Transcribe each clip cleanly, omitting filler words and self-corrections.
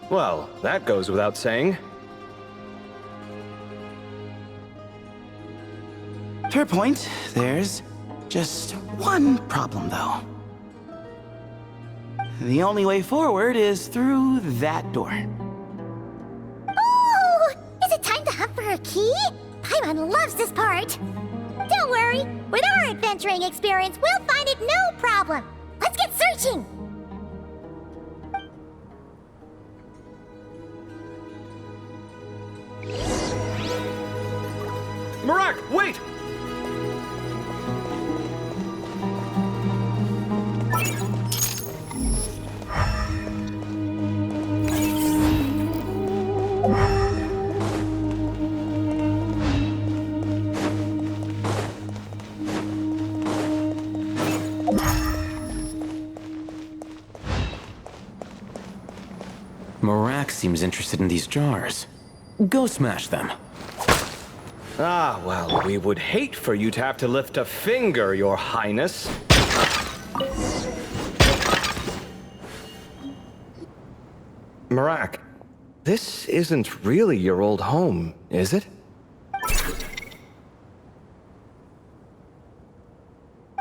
Well, that goes without saying. Fair point. There's just one problem, though. The only way forward is through that door. Oh! Is it time to hunt for her key? Paimon loves this part. Don't worry. With our adventuring experience, we'll find it no problem. Let's get searching. Marak, wait! Marak seems interested in these jars. Go smash them. Ah, well, we would hate for you to have to lift a finger, Your Highness. Marak, this isn't really your old home, is it?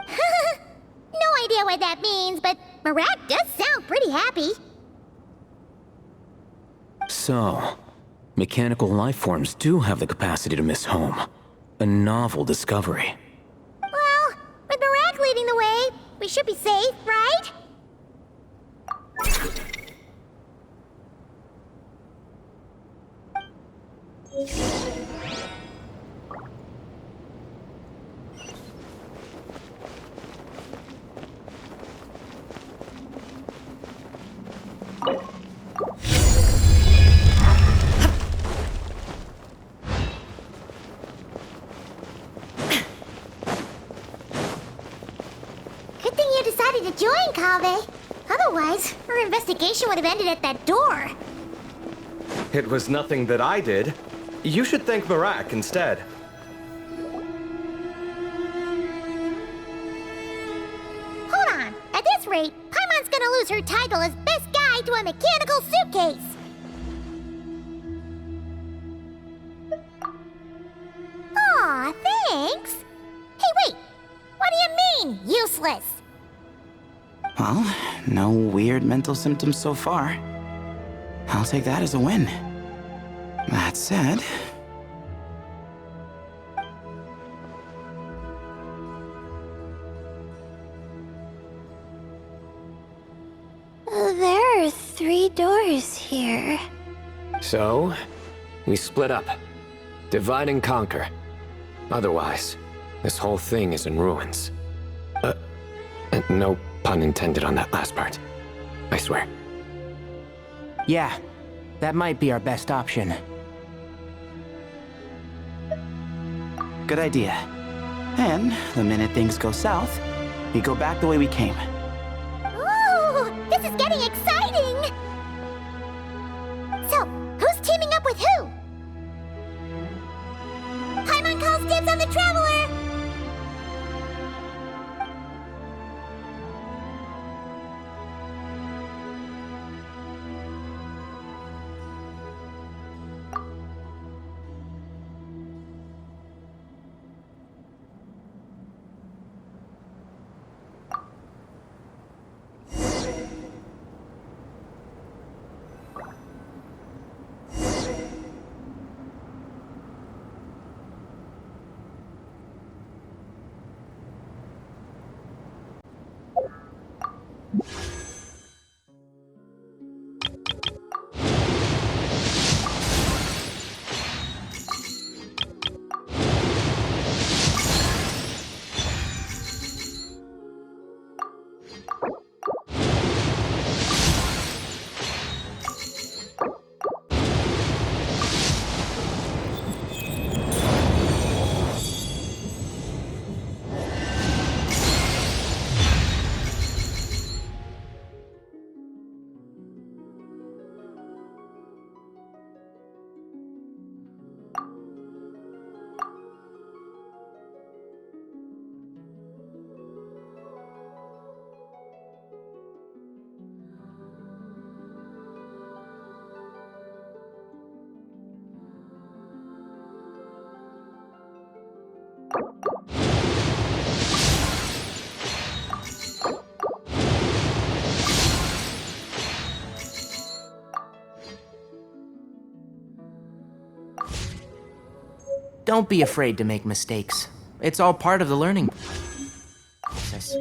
No idea what that means, but Marat does sound pretty happy. So, mechanical life forms do have the capacity to miss home. A novel discovery. Well, with Marat leading the way, we should be safe, right? Good thing you decided to join, Kaveh. Otherwise, our investigation would have ended at that door. It was nothing that I did. You should thank Marak instead. Hold on. At this rate, Paimon's gonna lose her title as best guide to a mechanical suitcase. Aw, thanks. Hey, wait. What do you mean, useless? Well, no weird mental symptoms so far. I'll take that as a win. That said... There are 3 doors here. So, we split up. Divide and conquer. Otherwise, this whole thing is in ruins. No pun intended on that last part. I swear. Yeah, that might be our best option. Good idea. And the minute things go south, we go back the way we came. Ooh, this is getting exciting! So, who's teaming up with who? Paimon calls dibs on the Traveler! Don't be afraid to make mistakes. It's all part of the learning process.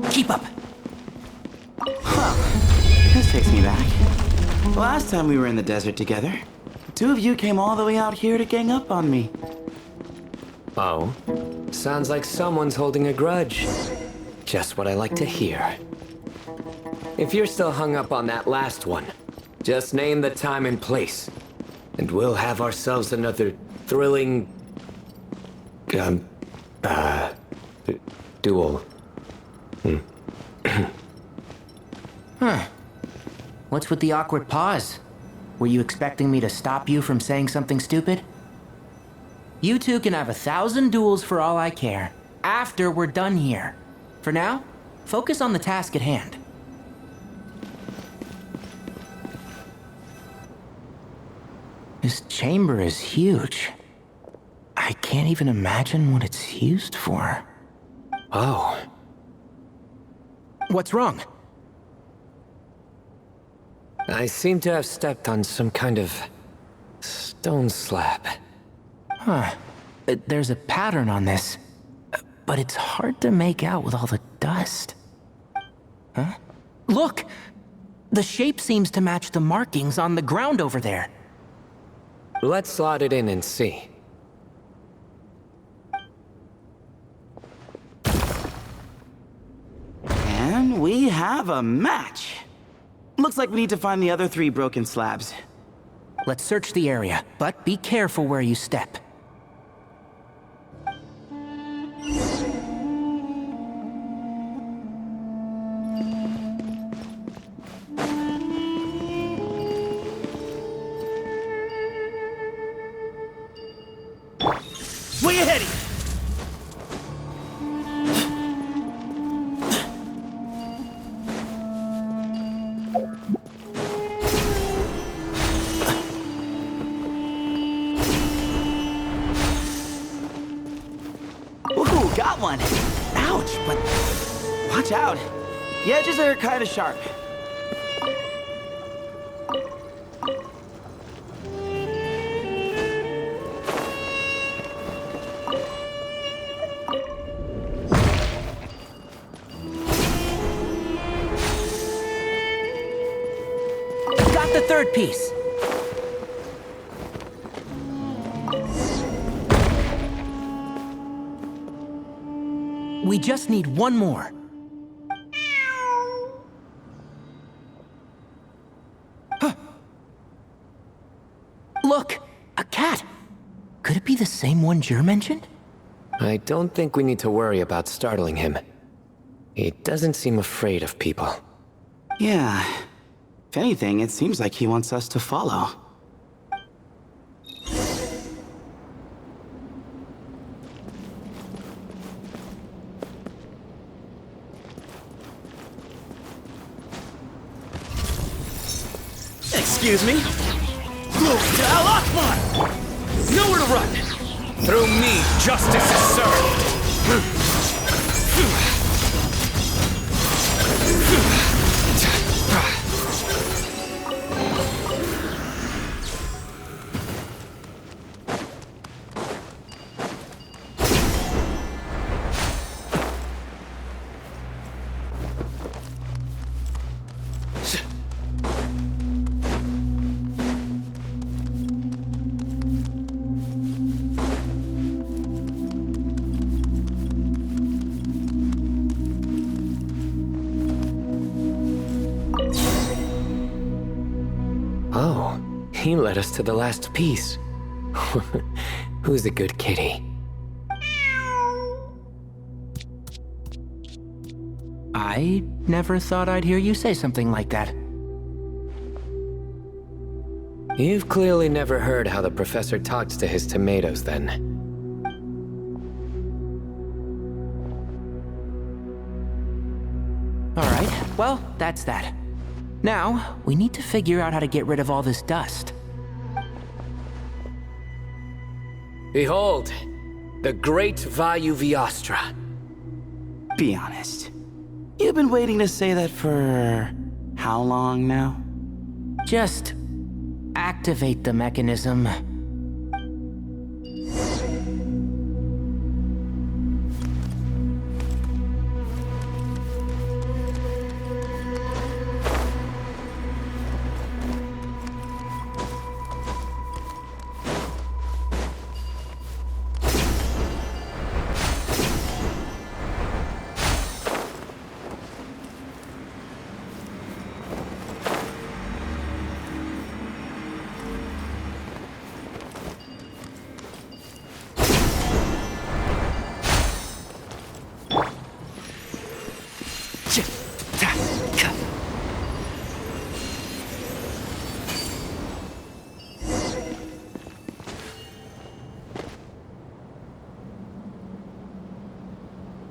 Keep up. Well, this takes me back. Last time we were in the desert together, the two of you came all the way out here to gang up on me. Oh? Sounds like someone's holding a grudge. Just what I like to hear. If you're still hung up on that last one, just name the time and place, and we'll have ourselves another thrilling... duel. Huh. What's with the awkward pause? Were you expecting me to stop you from saying something stupid? You two can have 1,000 duels for all I care, after we're done here. For now, focus on the task at hand. This chamber is huge. I can't even imagine what it's used for. Oh. What's wrong? I seem to have stepped on some kind of stone slab. Huh. There's a pattern on this, but it's hard to make out with all the dust. Huh? Look! The shape seems to match the markings on the ground over there. Let's slot it in and see. And we have a match. Looks like we need to find the other 3 broken slabs. Let's search the area, but be careful where you step. Way ahead of you! Ooh, got one! Ouch, but watch out. The edges are kind of sharp. Got the third piece. We just need one more. Huh. Look, a cat. Could it be the same one Jer mentioned? I don't think we need to worry about startling him. He doesn't seem afraid of people. Yeah. If anything, it seems like he wants us to follow. Excuse me? Al Akbar! Nowhere to run! Through me, justice is served! Oh, he led us to the last piece. Who's a good kitty? I never thought I'd hear you say something like that. You've clearly never heard how the professor talks to his tomatoes, then. Alright, well, that's that. Now, we need to figure out how to get rid of all this dust. Behold, the great Vayu Viastra. Be honest. You've been waiting to say that for how long now? Just activate the mechanism.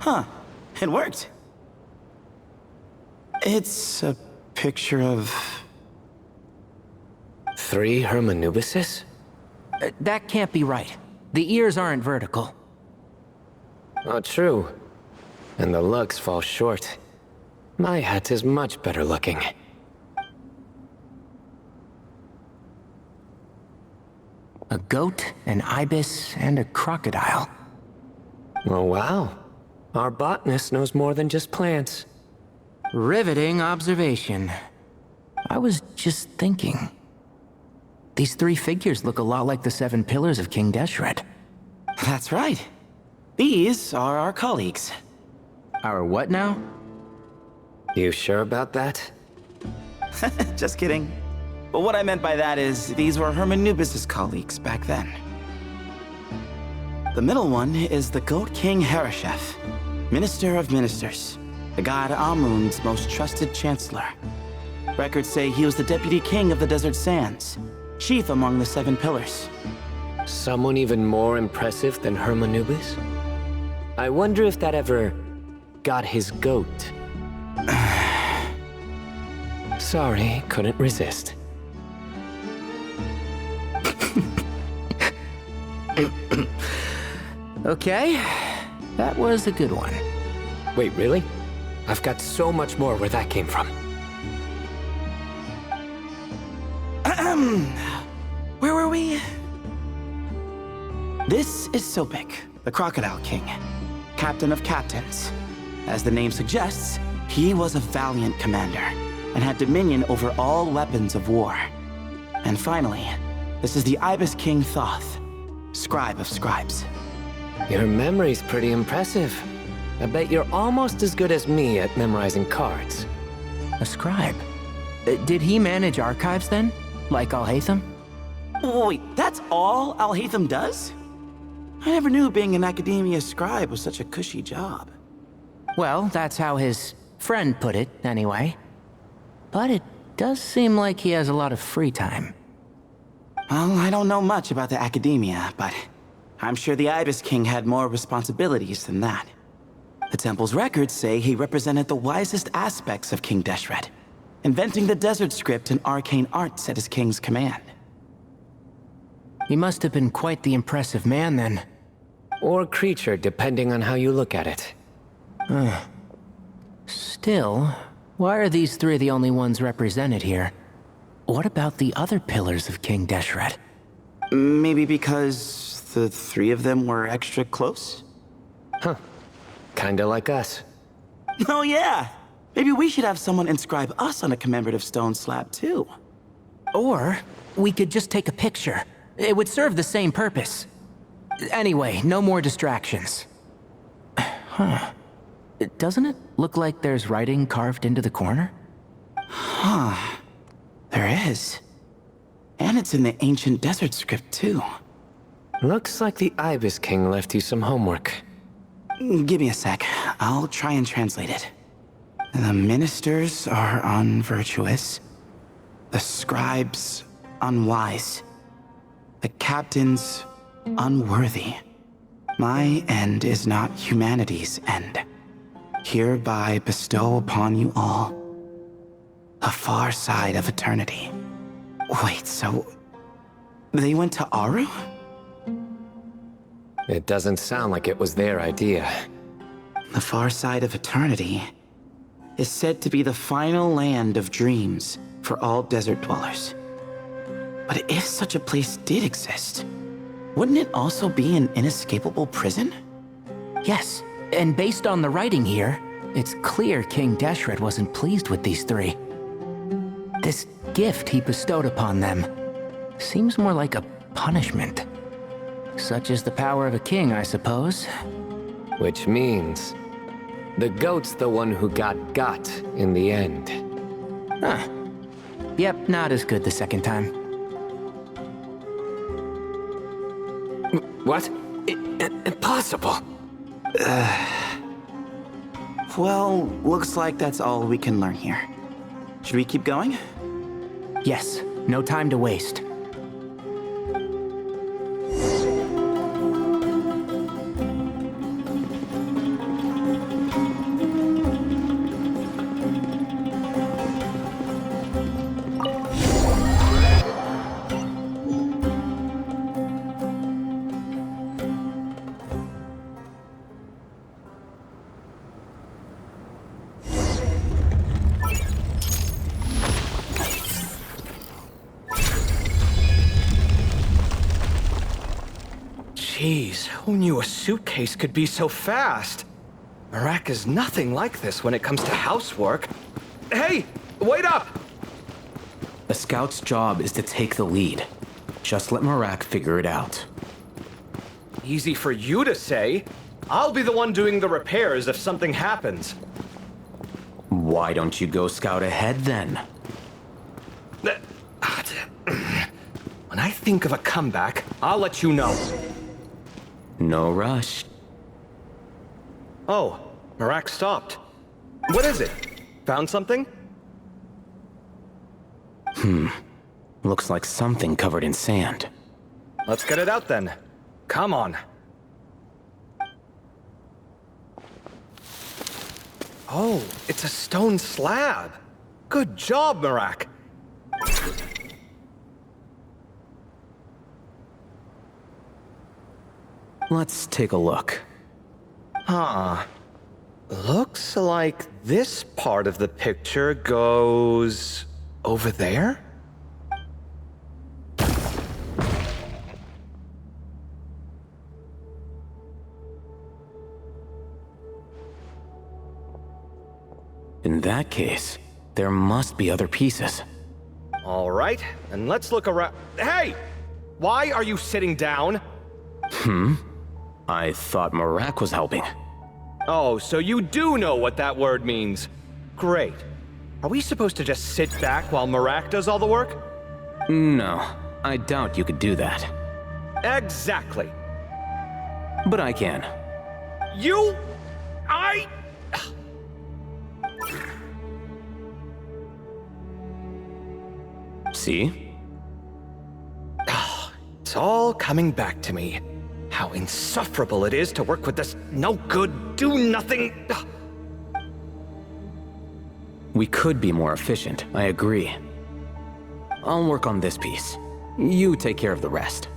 Huh. It worked. It's a picture of... 3 Hermanubises? That can't be right. The ears aren't vertical. Oh, true. And the lugs fall short. My hat is much better looking. A goat, an ibis, and a crocodile. Oh, wow. Our botanist knows more than just plants. Riveting observation. I was just thinking. These 3 figures look a lot like the 7 pillars of King Deshret. That's right. These are our colleagues. Our what now? You sure about that? Just kidding. But what I meant by that is, these were Hermanubis' colleagues back then. The middle one is the Goat King Harashef, Minister of Ministers, the god Amun's most trusted chancellor. Records say he was the deputy king of the Desert Sands, chief among the 7 pillars. Someone even more impressive than Hermanubis? I wonder if that ever got his goat. Sorry, couldn't resist. Okay, that was a good one. Wait, really? I've got so much more where that came from. Where were we? This is Sopik, the Crocodile King, captain of captains. As the name suggests, he was a valiant commander and had dominion over all weapons of war. And finally, this is the Ibis King Thoth, scribe of scribes. Your memory's pretty impressive. I bet you're almost as good as me at memorizing cards. A scribe. Did he manage archives then? Like Alhaitham? Wait, that's all Alhaitham does? I never knew being an academia scribe was such a cushy job. Well, that's how his friend put it, anyway. But it does seem like he has a lot of free time. Well, I don't know much about the academia, but I'm sure the Ibis King had more responsibilities than that. The temple's records say he represented the wisest aspects of King Deshret, inventing the desert script and arcane arts at his king's command. He must have been quite the impressive man then. Or creature, depending on how you look at it. Still, why are these 3 the only ones represented here? What about the other pillars of King Deshret? Maybe because the 3 of them were extra close? Huh. Kinda like us. Oh yeah! Maybe we should have someone inscribe us on a commemorative stone slab too. Or we could just take a picture. It would serve the same purpose. Anyway, no more distractions. Huh. Doesn't it look like there's writing carved into the corner? Huh. There is. And it's in the ancient desert script, too. Looks like the Ibis King left you some homework. Give me a sec. I'll try and translate it. The ministers are unvirtuous. The scribes unwise. The captains unworthy. My end is not humanity's end. Hereby bestow upon you all a far side of eternity. Wait, so they went to Aru? It doesn't sound like it was their idea. The far side of eternity is said to be the final land of dreams for all desert dwellers. But if such a place did exist, wouldn't it also be an inescapable prison? Yes, and based on the writing here, it's clear King Deshret wasn't pleased with these three. This gift he bestowed upon them seems more like a punishment. Such is the power of a king, I suppose. Which means the goat's the one who got in the end. Huh. Yep, not as good the second time. What? Impossible. Well, looks like that's all we can learn here. Should we keep going? Yes, no time to waste. Jeez, who knew a suitcase could be so fast? Marak is nothing like this when it comes to housework. Hey, wait up! A scout's job is to take the lead. Just let Marak figure it out. Easy for you to say. I'll be the one doing the repairs if something happens. Why don't you go scout ahead then? When I think of a comeback, I'll let you know. No rush. Oh, Marak stopped. What is it? Found something? Looks like something covered in sand. Let's get it out then. Come on. Oh, it's a stone slab. Good job, Marak. Let's take a look. Huh. Looks like this part of the picture goes over there? In that case, there must be other pieces. All right, and let's look around. Hey! Why are you sitting down? I thought Marak was helping. Oh, so you do know what that word means. Great. Are we supposed to just sit back while Marak does all the work? No, I doubt you could do that. Exactly. But I can. See? It's all coming back to me. How insufferable it is to work with this no-good, do-nothing... We could be more efficient, I agree. I'll work on this piece. You take care of the rest.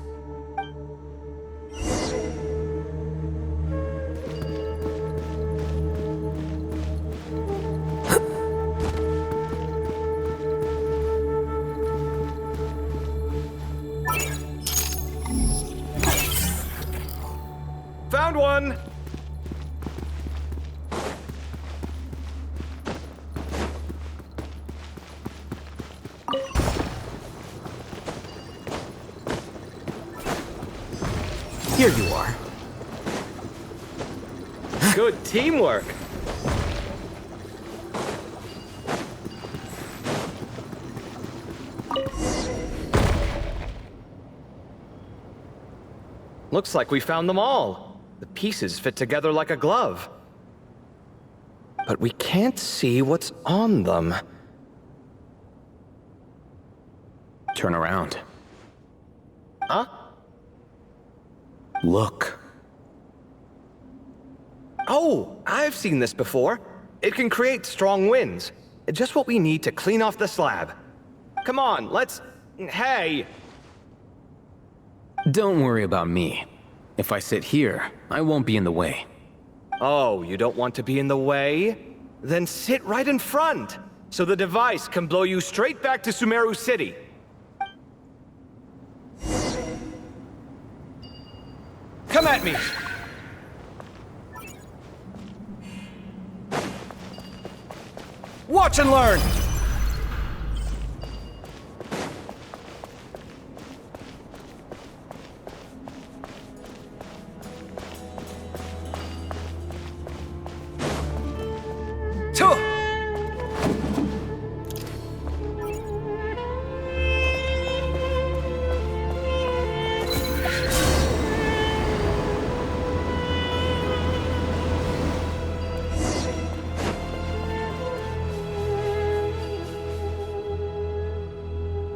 Found one! Here you are. Good teamwork. Looks like we found them all. The pieces fit together like a glove. But we can't see what's on them. Turn around. Huh? Look. Oh, I've seen this before. It can create strong winds. Just what we need to clean off the slab. Come on, let's... Hey! Don't worry about me. If I sit here, I won't be in the way. Oh, you don't want to be in the way? Then sit right in front, so the device can blow you straight back to Sumeru City. Come at me! Watch and learn! Tuh!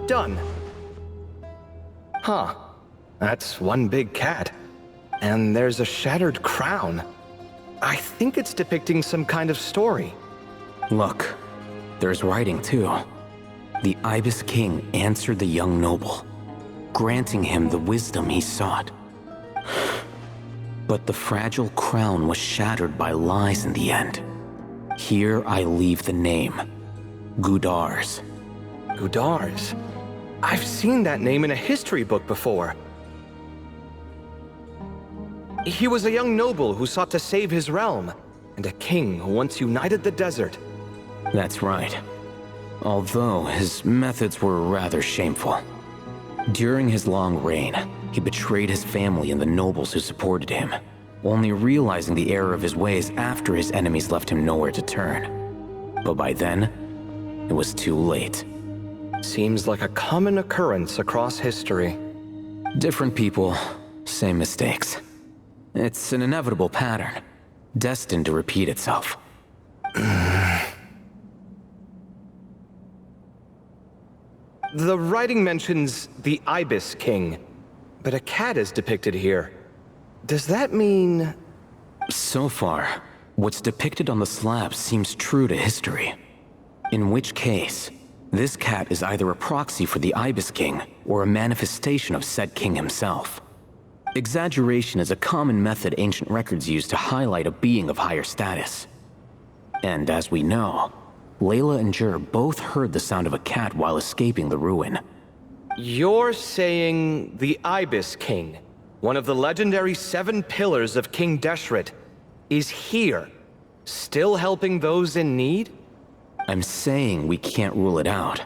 Done. Huh. That's one big cat. And there's a shattered crown. I think it's depicting some kind of story. Look, there's writing too. The Ibis King answered the young noble, granting him the wisdom he sought. But the fragile crown was shattered by lies in the end. Here I leave the name, Gudars. Gudars? I've seen that name in a history book before. He was a young noble who sought to save his realm, and a king who once united the desert. That's right. Although his methods were rather shameful. During his long reign, he betrayed his family and the nobles who supported him, only realizing the error of his ways after his enemies left him nowhere to turn. But by then, it was too late. Seems like a common occurrence across history. Different people, same mistakes. It's an inevitable pattern, destined to repeat itself. The writing mentions the Ibis King, but a cat is depicted here. Does that mean... So far, what's depicted on the slab seems true to history. In which case, this cat is either a proxy for the Ibis King or a manifestation of said king himself. Exaggeration is a common method ancient records use to highlight a being of higher status. And as we know, Layla and Jur both heard the sound of a cat while escaping the ruin. You're saying the Ibis King, one of the legendary 7 pillars of King Deshret, is here, still helping those in need? I'm saying we can't rule it out.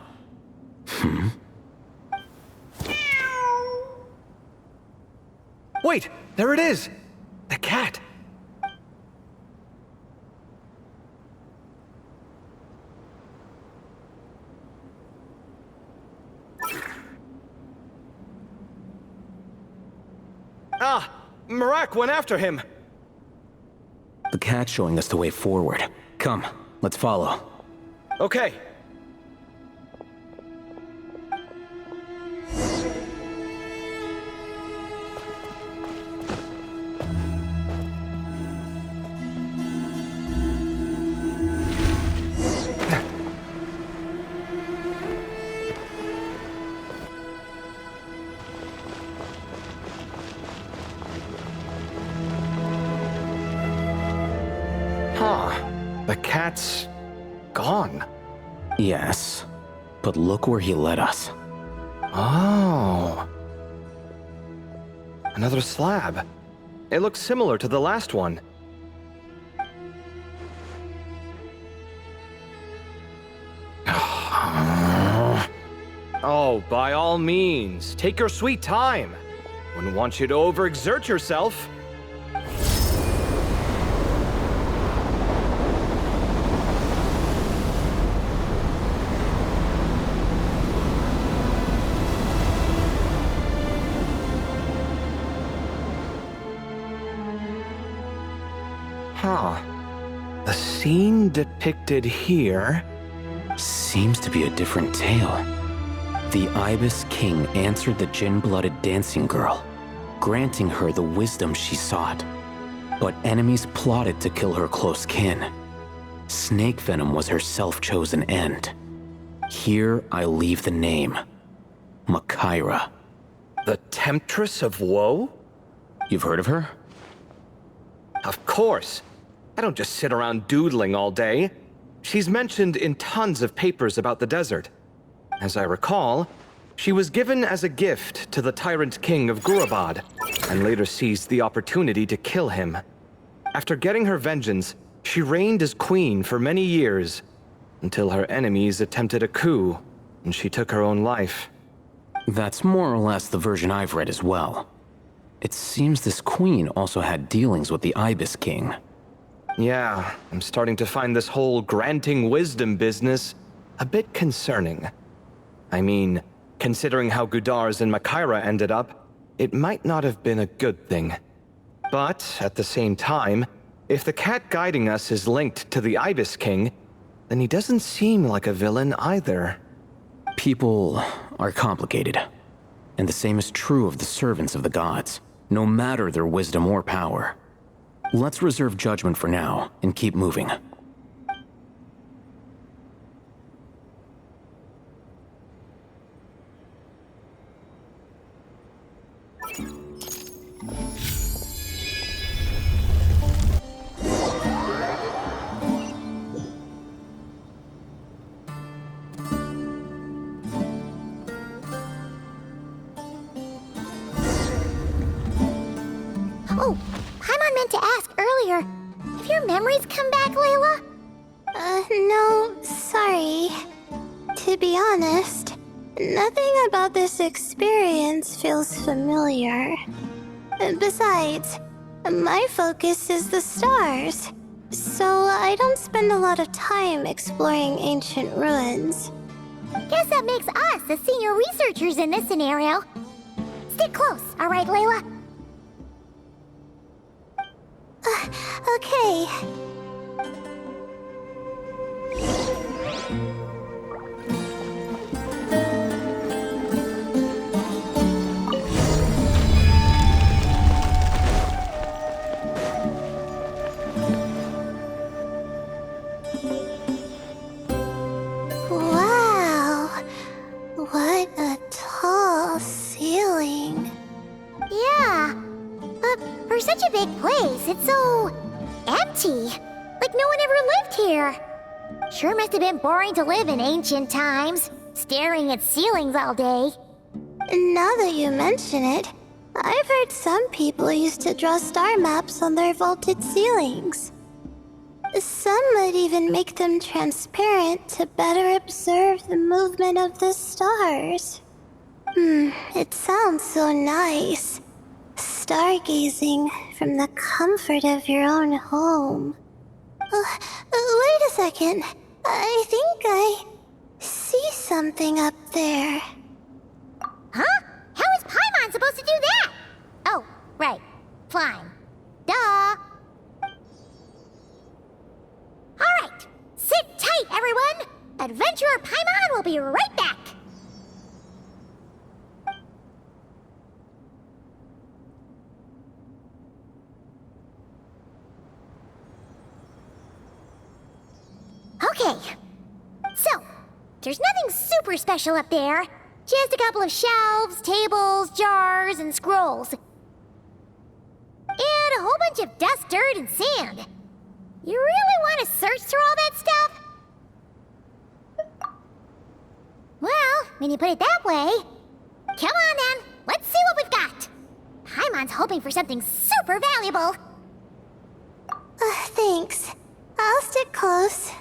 Wait, there it is! The cat! Ah! Marak went after him! The cat's showing us the way forward. Come, let's follow. Okay. The cat's gone. Yes, but look where he led us. Oh. Another slab. It looks similar to the last one. Oh, by all means, take your sweet time. Wouldn't want you to overexert yourself. Huh. The scene depicted here... Seems to be a different tale. The Ibis King answered the gin-blooded dancing girl, granting her the wisdom she sought. But enemies plotted to kill her close kin. Snake venom was her self-chosen end. Here I leave the name. Makaira. The Temptress of Woe? You've heard of her? Of course. I don't just sit around doodling all day. She's mentioned in tons of papers about the desert. As I recall, she was given as a gift to the tyrant king of Gurabad, and later seized the opportunity to kill him. After getting her vengeance, she reigned as queen for many years, until her enemies attempted a coup, and she took her own life. That's more or less the version I've read as well. It seems this queen also had dealings with the Ibis King. Yeah, I'm starting to find this whole granting wisdom business a bit concerning. I mean, considering how Gudars and Makaira ended up, it might not have been a good thing. But, at the same time, if the cat guiding us is linked to the Ibis King, then he doesn't seem like a villain either. People are complicated, and the same is true of the servants of the gods, no matter their wisdom or power. Let's reserve judgment for now, and keep moving. Oh, Paimon meant to ask earlier. Have your memories come back, Layla? No, sorry. To be honest, nothing about this experience feels familiar. Besides, my focus is the stars, so I don't spend a lot of time exploring ancient ruins. Guess that makes us the senior researchers in this scenario. Stick close, all right, Layla? Okay. Wow. What a tall ceiling. Yeah. But for such a big place, it's so empty. Like no one ever lived here. Sure must have been boring to live in ancient times, staring at ceilings all day. Now that you mention it, I've heard some people used to draw star maps on their vaulted ceilings. Some might even make them transparent to better observe the movement of the stars. It sounds so nice. Stargazing from the comfort of your own home. Wait a second. I think I see something up there. Huh? How is Paimon supposed to do that? Oh, right. Flying. Duh. Alright. Sit tight, everyone. Adventurer Paimon will be right back. Okay. So, there's nothing super special up there. Just a couple of shelves, tables, jars, and scrolls. And a whole bunch of dust, dirt, and sand. You really want to search through all that stuff? Well, when you put it that way... Come on then, let's see what we've got. Paimon's hoping for something super valuable. Thanks. I'll stick close.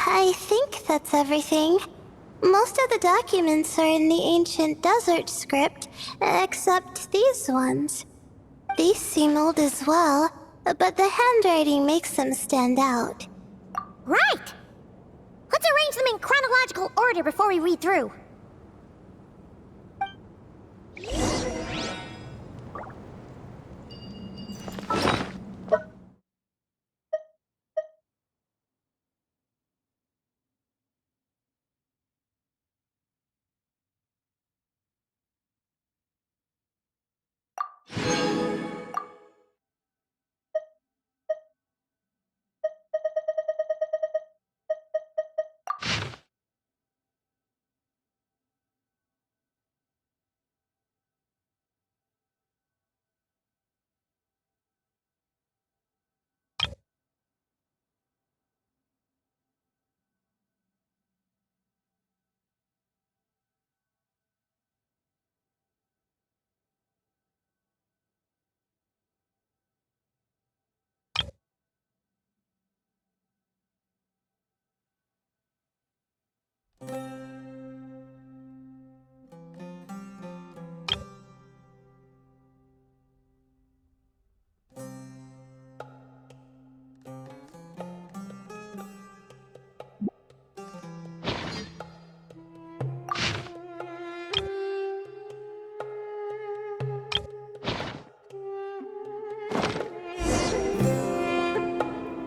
I think that's everything. Most of the documents are in the ancient desert script, except these ones. These seem old as well, but the handwriting makes them stand out. Right! Let's arrange them in chronological order before we read through.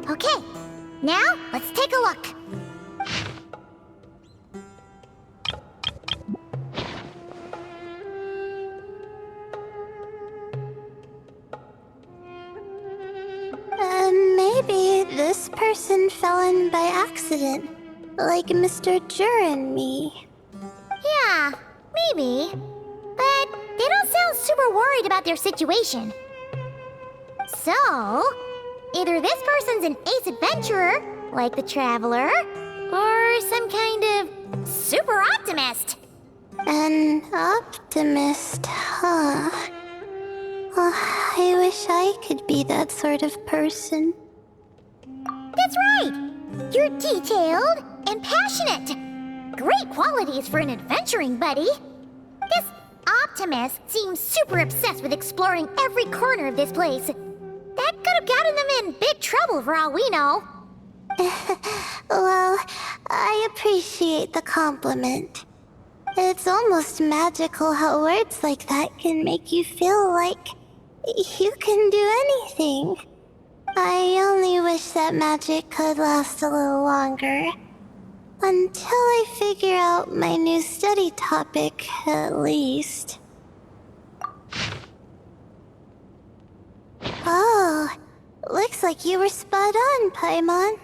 Okay, now let's take a look. Maybe this person fell in by accident, like Mr. Jur and me. Yeah, maybe. But they don't sound super worried about their situation. So, either this person's an ace adventurer, like the Traveler, or some kind of super optimist. An optimist, huh? Oh, I wish I could be that sort of person. That's right! You're detailed and passionate. Great qualities for an adventuring buddy. This optimist seems super obsessed with exploring every corner of this place. That could have gotten them in big trouble for all we know. Well, I appreciate the compliment. It's almost magical how words like that can make you feel like you can do anything. I only wish that magic could last a little longer. Until I figure out my new study topic, at least. Oh, looks like you were spot on, Paimon.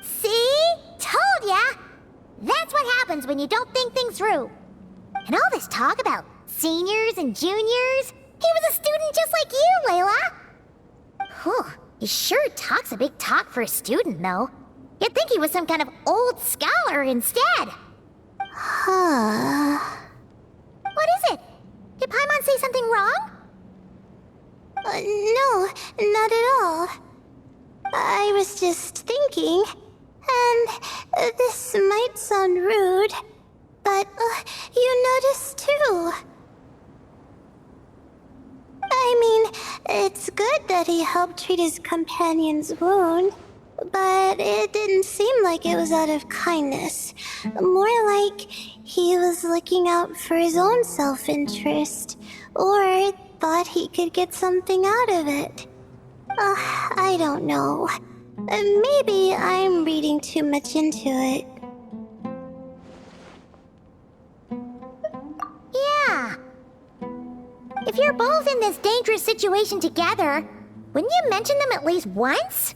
See? Told ya! That's what happens when you don't think things through. And all this talk about seniors and juniors, he was a student just like you, Layla. Whew, he sure talks a big talk for a student, though. You'd think he was some kind of old scholar instead. Huh. What is it? Did Paimon say something wrong? No, not at all. I was just thinking, and this might sound rude, but you noticed too. I mean, it's good that he helped treat his companion's wound, but it didn't seem like it was out of kindness. More like he was looking out for his own self-interest, or thought he could get something out of it. I don't know. Maybe I'm reading too much into it. Yeah. If you're both in this dangerous situation together, wouldn't you mention them at least once?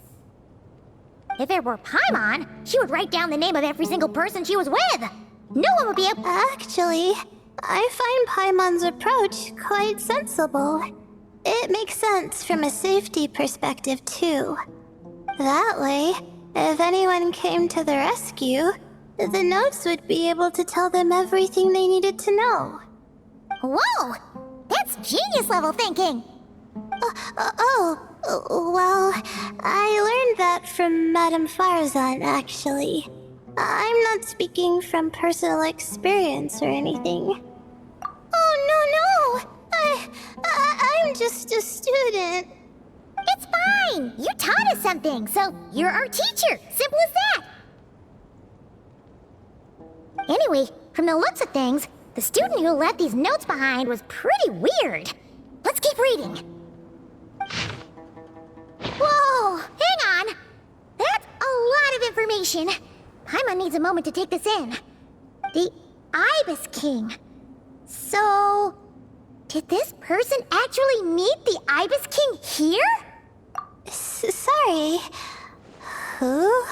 If it were Paimon, she would write down the name of every single person she was with. No one would be able— Actually, I find Paimon's approach quite sensible. It makes sense from a safety perspective, too. That way, if anyone came to the rescue, The notes would be able to tell them everything they needed to know. Whoa! That's genius level thinking! Well, I learned that from Madame Farzan, actually. I'm not speaking from personal experience or anything. Oh, no! I'm just a student. It's fine! You taught us something, so you're our teacher! Simple as that! Anyway, from the looks of things, the student who left these notes behind was pretty weird. Let's keep reading. Whoa! Hang on! That's a lot of information. Paimon needs a moment to take this in. The Ibis King. So... did this person actually meet the Ibis King here? Sorry. Who?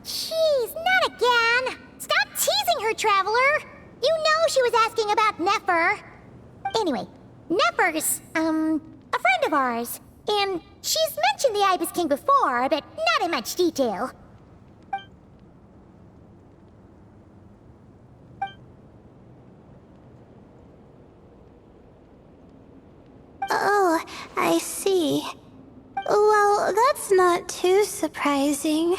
Jeez, not again! Stop teasing her, Traveler! You know she was asking about Nefer. Anyway, Nefer's, a friend of ours. And she's mentioned the Ibis King before, but not in much detail. Oh, I see. Well, that's not too surprising.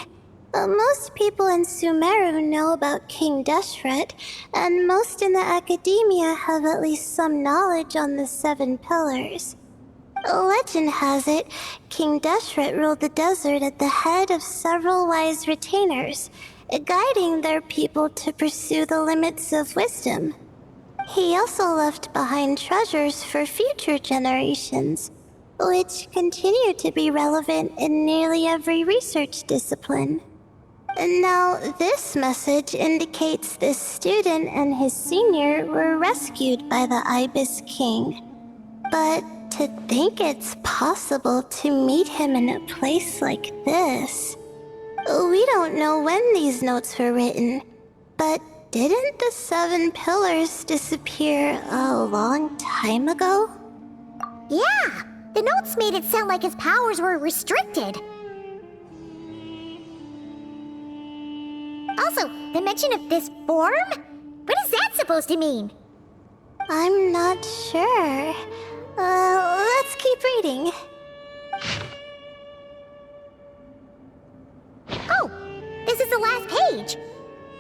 Most people in Sumeru know about King Deshret, and most in the academia have at least some knowledge on the Seven Pillars. Legend has it, King Deshret ruled the desert at the head of several wise retainers, guiding their people to pursue the limits of wisdom. He also left behind treasures for future generations, which continue to be relevant in nearly every research discipline. Now, this message indicates this student and his senior were rescued by the Ibis King. But to think it's possible to meet him in a place like this... We don't know when these notes were written, but didn't the Seven Pillars disappear a long time ago? Yeah, the notes made it sound like his powers were restricted. Also, the mention of this form? What is that supposed to mean? I'm not sure. Let's keep reading. Oh, this is the last page.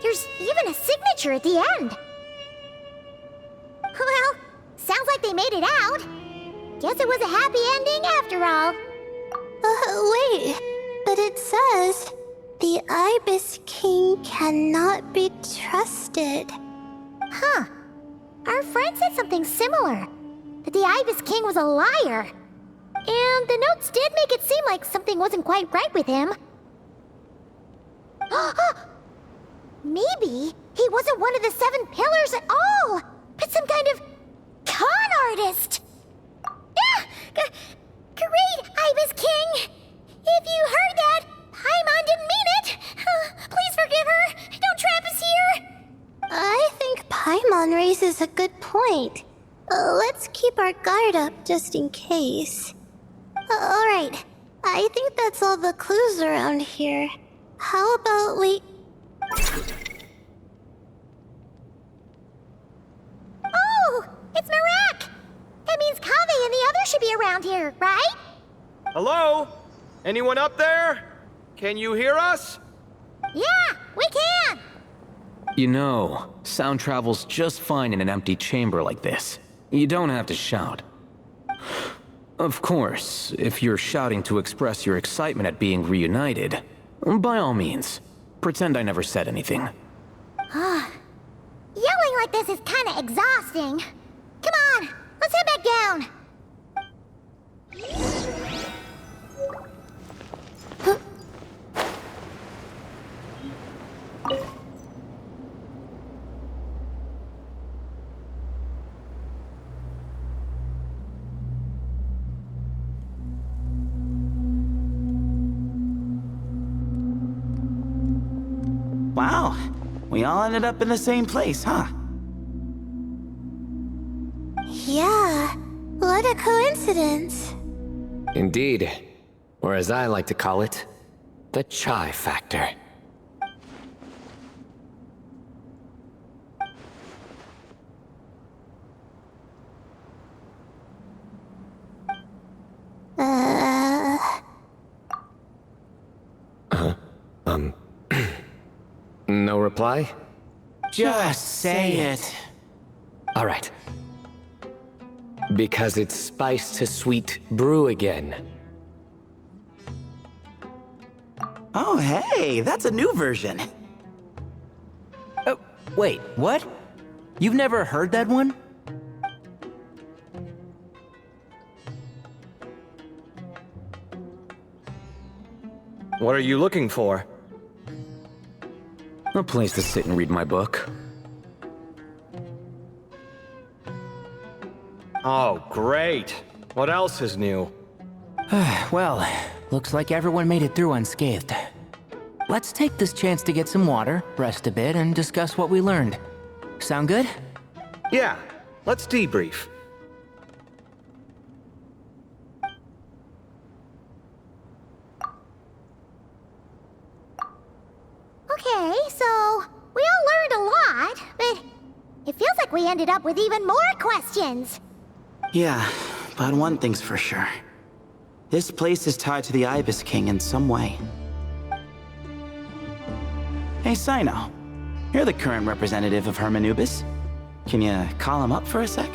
There's even a signature at the end. Well, sounds like they made it out. Guess it was a happy ending after all. Wait, but it says... the Ibis King cannot be trusted. Huh. Our friend said something similar. That the Ibis King was a liar. And the notes did make it seem like something wasn't quite right with him. Maybe he wasn't one of the Seven Pillars at all, but some kind of con artist. Great, Ibis King! If you heard that, Paimon didn't mean it! Please forgive her! Don't trap us here! I think Paimon raises a good point. Let's keep our guard up just in case. Alright, I think that's all the clues around here. How about we... Oh! It's Marak! That means Kaveh and the others should be around here, right? Hello? Anyone up there? Can you hear us? Yeah, we can! You know, sound travels just fine in an empty chamber like this. You don't have to shout. Of course, if you're shouting to express your excitement at being reunited, by all means, pretend I never said anything. Yelling like this is kinda exhausting. Come on, let's head back down. Wow, we all ended up in the same place, huh? Yeah, what a coincidence. Indeed. Or as I like to call it, the chai factor. No reply? Just say it. All right. Because it's spice to sweet brew again. Oh, hey, that's a new version. Oh, wait, what? You've never heard that one? What are you looking for? A place to sit and read my book. Oh, great. What else is new? Well, looks like everyone made it through unscathed. Let's take this chance to get some water, rest a bit, and discuss what we learned. Sound good? Yeah, let's debrief. Okay, so we all learned a lot, but it feels like we ended up with even more questions. Yeah, but one thing's for sure. This place is tied to the Ibis King in some way. Hey, Sino. You're the current representative of Hermanubis. Can you call him up for a sec?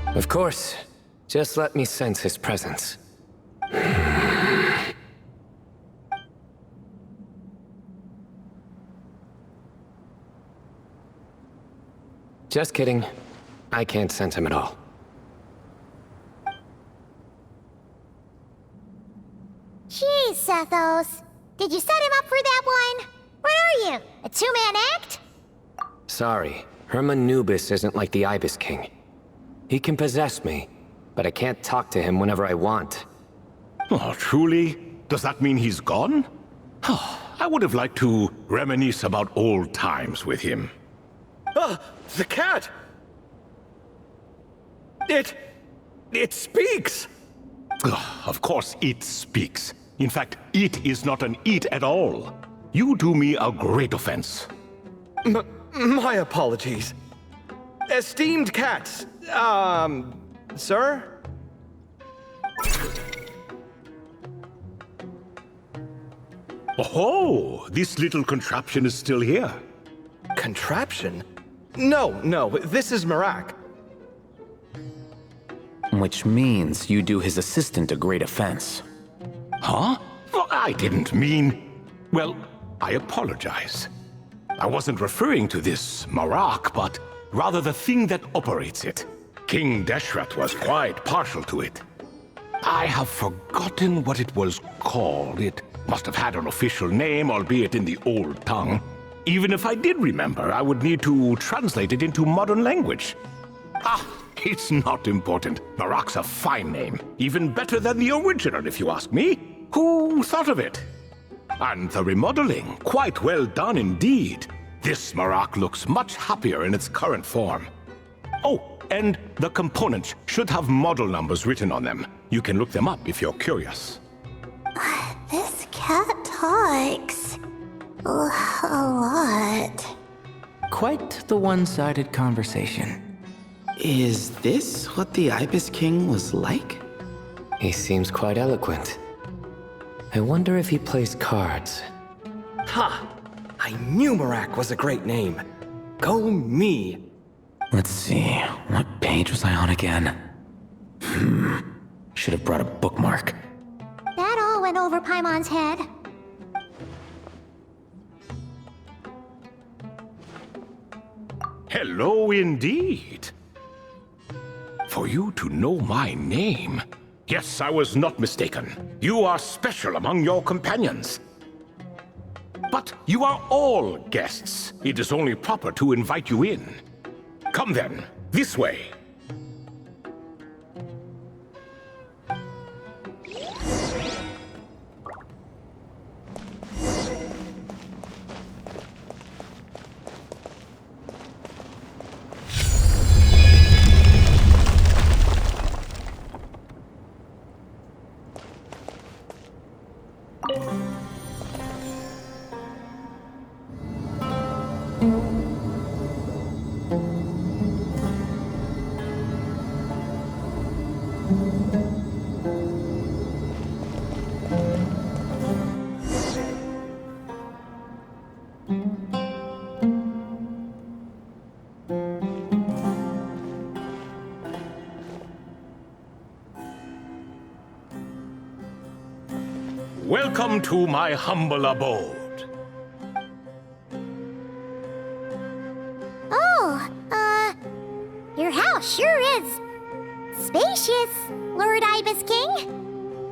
Of course. Just let me sense his presence. Just kidding. I can't sense him at all. Jeez, Sethos. Did you set him up for that one? What are you, a two-man act? Sorry, Hermanubis isn't like the Ibis King. He can possess me, but I can't talk to him whenever I want. Oh, truly? Does that mean he's gone? I would have liked to reminisce about old times with him. Ah, the cat! It speaks! Of course it speaks. In fact, it is not an it at all. You do me a great offense. My apologies. Esteemed cats, sir? Oh, this little contraption is still here. Contraption? No, this is Marak. Which means you do his assistant a great offense. Huh? Well, I didn't mean... Well, I apologize. I wasn't referring to this Marak, but rather the thing that operates it. King Deshret was quite partial to it. I have forgotten what it was called. It must have had an official name, albeit in the old tongue. Even if I did remember, I would need to translate it into modern language. It's not important. Marak's a fine name. Even better than the original, if you ask me. Who thought of it? And the remodeling, quite well done indeed. This Marak looks much happier in its current form. Oh, and the components should have model numbers written on them. You can look them up if you're curious. This cat talks a lot. Quite the one-sided conversation. Is this what the Ibis King was like? He seems quite eloquent. I wonder if he plays cards. Ha! I knew Marak was a great name. Go me! Let's see, what page was I on again? Should have brought a bookmark. That all went over Paimon's head. Hello indeed. For you to know my name. Yes, I was not mistaken. You are special among your companions. But you are all guests. It is only proper to invite you in. Come then, this way. Welcome to my humble abode. Oh, your house sure is spacious, Lord Ibis King.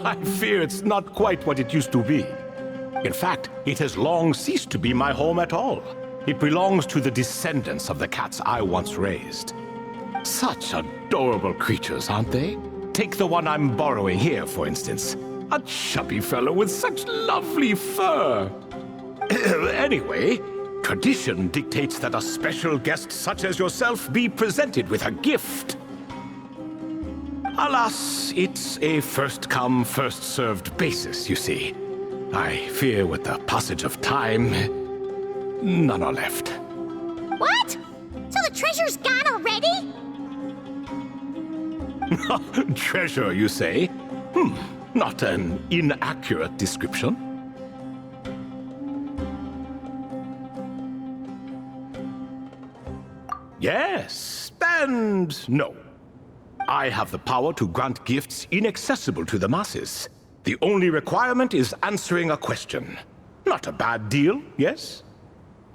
I fear it's not quite what it used to be. In fact, it has long ceased to be my home at all. It belongs to the descendants of the cats I once raised. Such adorable creatures, aren't they? Take the one I'm borrowing here, for instance. A chubby fellow with such lovely fur. Anyway, tradition dictates that a special guest such as yourself be presented with a gift. Alas, it's a first-come, first-served basis, you see. I fear with the passage of time, none are left. What? So the treasure's gone already? Treasure, you say? Not an inaccurate description. Yes, and no. I have the power to grant gifts inaccessible to the masses. The only requirement is answering a question. Not a bad deal, yes?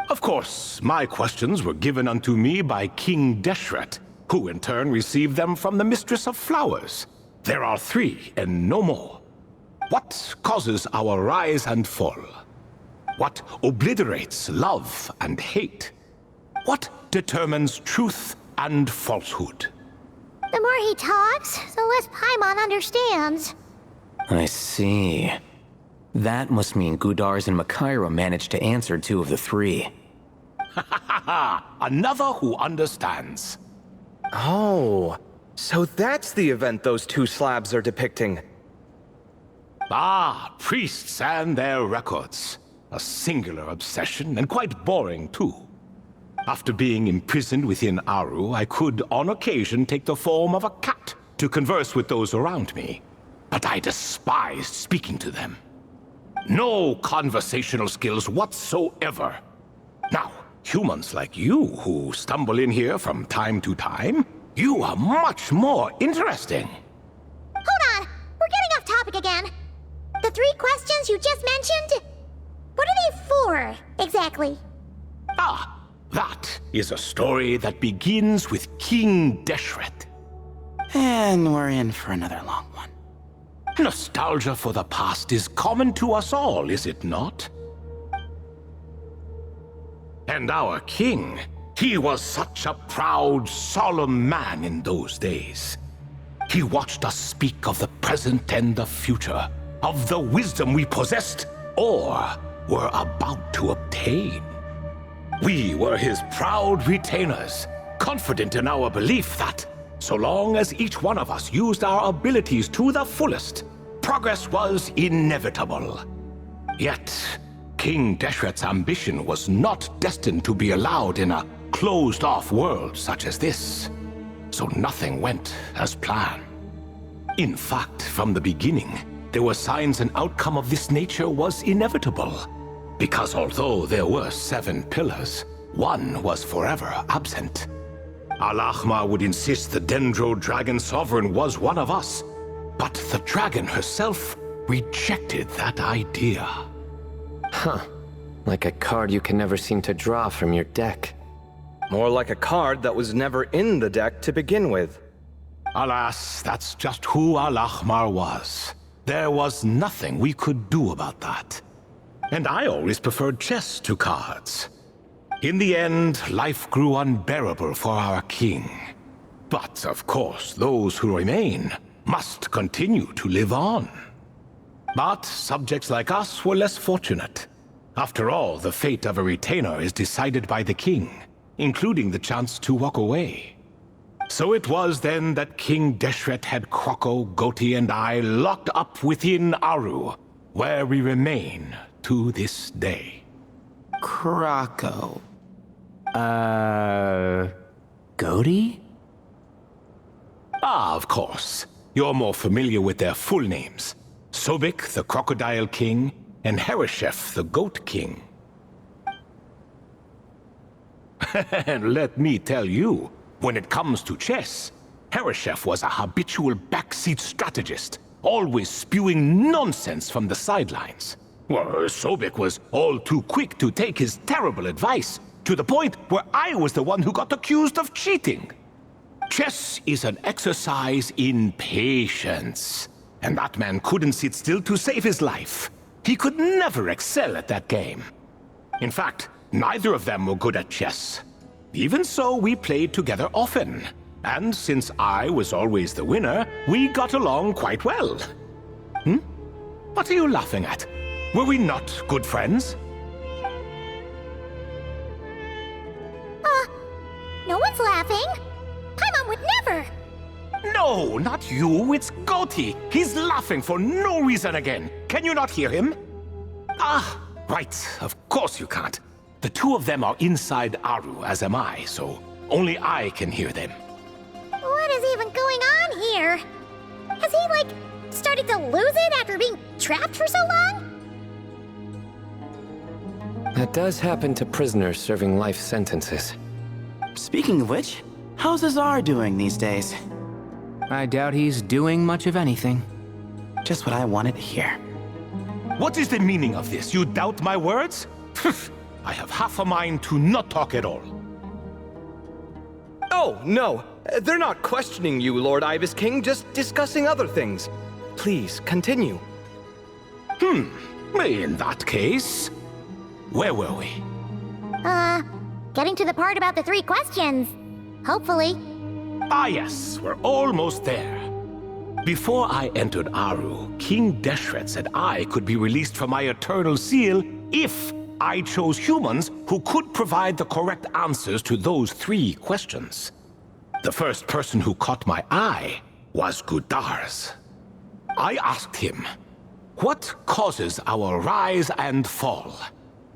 Of course, my questions were given unto me by King Deshret, who in turn received them from the Mistress of Flowers. There are 3, and no more. What causes our rise and fall? What obliterates love and hate? What determines truth and falsehood? The more he talks, the less Paimon understands. I see. That must mean Gudars and Makaira managed to answer 2 of the 3. Another who understands. Oh, so that's the event those 2 slabs are depicting. Ah, priests and their records. A singular obsession, and quite boring too. After being imprisoned within Aru, I could, on occasion, take the form of a cat to converse with those around me. But I despised speaking to them. No conversational skills whatsoever. Now, humans like you who stumble in here from time to time, you are much more interesting. Hold on, we're getting off topic again. The 3 questions you just mentioned? What are they for, exactly? Ah, that is a story that begins with King Deshret. And we're in for another long one. Nostalgia for the past is common to us all, is it not? And our king, he was such a proud, solemn man in those days. He watched us speak of the present and the future, of the wisdom we possessed or were about to obtain. We were his proud retainers, confident in our belief that, so long as each one of us used our abilities to the fullest, progress was inevitable. Yet, King Deshret's ambition was not destined to be allowed in a closed-off world such as this. So nothing went as planned. In fact, from the beginning, there were signs an outcome of this nature was inevitable. Because although there were 7 pillars, one was forever absent. Al-Ahmar would insist the Dendro Dragon Sovereign was one of us, but the dragon herself rejected that idea. Huh. Like a card you can never seem to draw from your deck. More like a card that was never in the deck to begin with. Alas, that's just who Al-Ahmar was. There was nothing we could do about that. And I always preferred chess to cards. In the end, life grew unbearable for our king. But, of course, those who remain must continue to live on. But subjects like us were less fortunate. After all, the fate of a retainer is decided by the king, including the chance to walk away. So it was then that King Deshret had Kroko, Goti, and I locked up within Aru, where we remain to this day. Kroko. Goti? Ah, of course. You're more familiar with their full names. Sobek, the Crocodile King, and Hereshef, the Goat King. And let me tell you, when it comes to chess, Hereshef was a habitual backseat strategist, always spewing nonsense from the sidelines. Well, Sobek was all too quick to take his terrible advice, to the point where I was the one who got accused of cheating. Chess is an exercise in patience, and that man couldn't sit still to save his life. He could never excel at that game. In fact, neither of them were good at chess. Even so, we played together often, and since I was always the winner, we got along quite well. What are you laughing at? Were we not good friends? No one's laughing. Paimon would never. No, not you, it's Goti. He's laughing for no reason again. Can you not hear him? Ah, right, of course you can't. The two of them are inside Aru, as am I, so only I can hear them. What is even going on here? Has he, like, started to lose it after being trapped for so long? That does happen to prisoners serving life sentences. Speaking of which, how's Azar doing these days? I doubt he's doing much of anything. Just what I wanted to hear. What is the meaning of this? You doubt my words? I have half a mind to not talk at all. Oh, no. They're not questioning you, Lord Ibis King, just discussing other things. Please, continue. In that case, where were we? Getting to the part about the 3 questions. Hopefully. Ah yes, we're almost there. Before I entered Aru, King Deshret said I could be released from my eternal seal if I chose humans who could provide the correct answers to those 3 questions. The first person who caught my eye was Gudars. I asked him, what causes our rise and fall?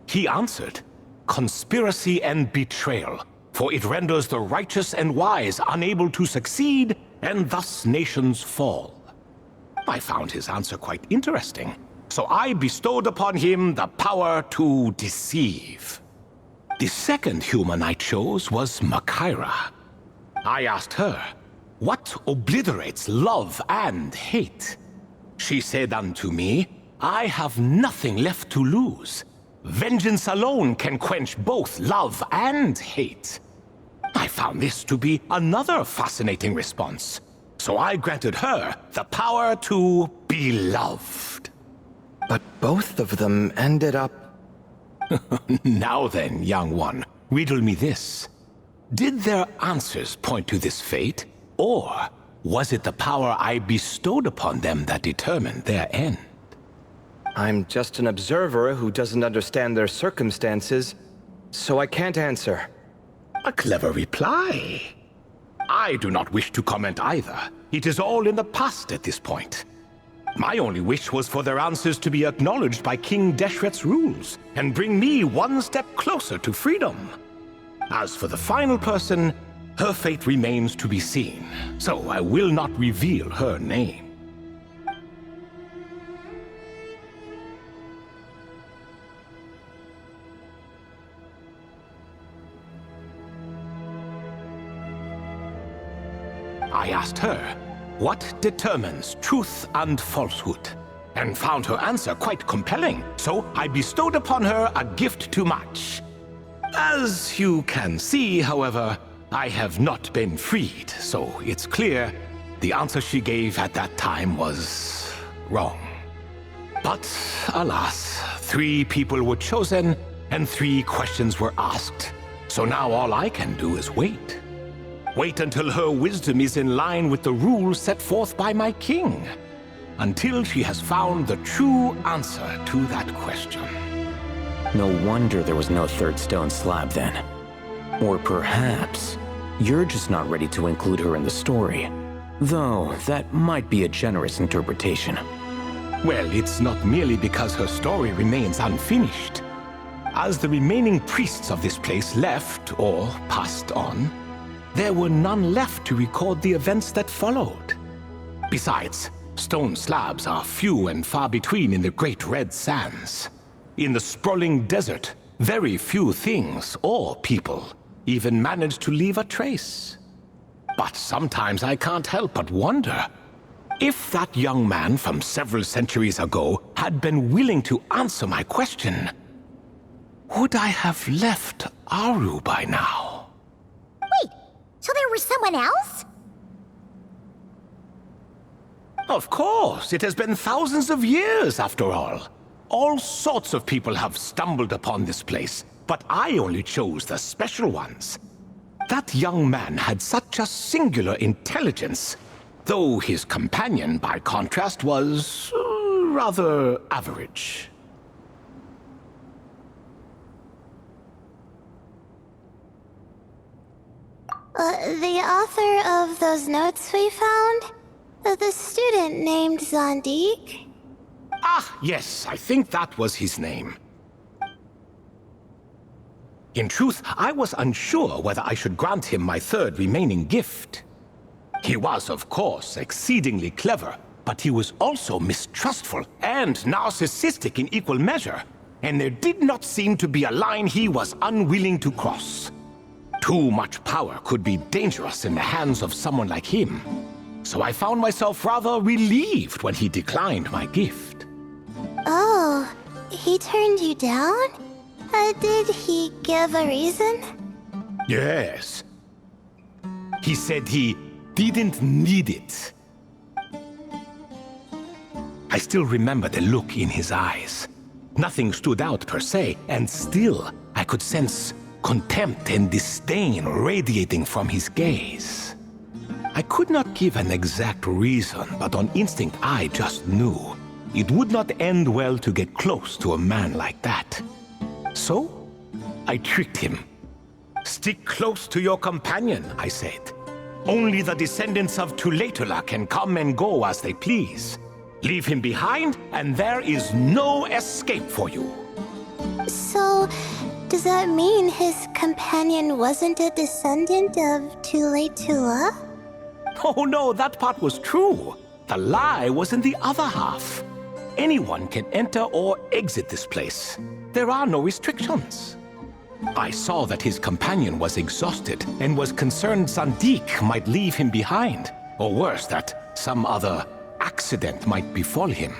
He answered, conspiracy and betrayal, for it renders the righteous and wise unable to succeed, and thus nations fall. I found his answer quite interesting, so I bestowed upon him the power to deceive. The second human I chose was Makaira. I asked her, what obliterates love and hate? She said unto me, I have nothing left to lose. Vengeance alone can quench both love and hate. I found this to be another fascinating response, so I granted her the power to be loved. But both of them ended up... Now then, young one, riddle me this. Did their answers point to this fate, or was it the power I bestowed upon them that determined their end? I'm just an observer who doesn't understand their circumstances, so I can't answer. A clever reply. I do not wish to comment either. It is all in the past at this point. My only wish was for their answers to be acknowledged by King Deshret's rules, and bring me one step closer to freedom. As for the final person, her fate remains to be seen, so I will not reveal her name. I asked her, what determines truth and falsehood? And found her answer quite compelling, so I bestowed upon her a gift to match. As you can see, however, I have not been freed, so it's clear the answer she gave at that time was wrong. But alas, 3 people were chosen and 3 questions were asked, so now all I can do is wait. Wait until her wisdom is in line with the rules set forth by my king. Until she has found the true answer to that question. No wonder there was no 3rd stone slab then. Or perhaps you're just not ready to include her in the story. Though that might be a generous interpretation. Well, it's not merely because her story remains unfinished. As the remaining priests of this place left or passed on, there were none left to record the events that followed. Besides, stone slabs are few and far between in the Great Red Sands. In the sprawling desert, very few things or people even manage to leave a trace. But sometimes I can't help but wonder, If that young man from several centuries ago had been willing to answer my question, would I have left Aru by now? Wait, so there was someone else? Of course, it has been thousands of years after all. All sorts of people have stumbled upon this place, but I only chose the special ones. That young man had such a singular intelligence, though his companion, by contrast, was rather average. The author of those notes we found? The student named Zandik? Ah, yes, I think that was his name. In truth, I was unsure whether I should grant him my third remaining gift. He was, of course, exceedingly clever, but he was also mistrustful and narcissistic in equal measure, and there did not seem to be a line he was unwilling to cross. Too much power could be dangerous in the hands of someone like him, so I found myself rather relieved when he declined my gift. Oh, he turned you down? Did he give a reason? Yes. He said he didn't need it. I still remember the look in his eyes. Nothing stood out per se, and still I could sense contempt and disdain radiating from his gaze. I could not give an exact reason, but on instinct I just knew it would not end well to get close to a man like that. So, I tricked him. Stick close to your companion, I said. Only the descendants of Tulatula can come and go as they please. Leave him behind, and there is no escape for you. So, does that mean his companion wasn't a descendant of Tulatula? Oh no, that part was true. The lie was in the other half. Anyone can enter or exit this place. There are no restrictions. I saw that his companion was exhausted and was concerned Zandik might leave him behind, or worse, that some other accident might befall him.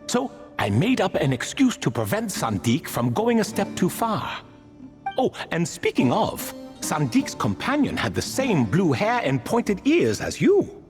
So I made up an excuse to prevent Zandik from going a step too far. Oh, and speaking of, Sandik's companion had the same blue hair and pointed ears as you.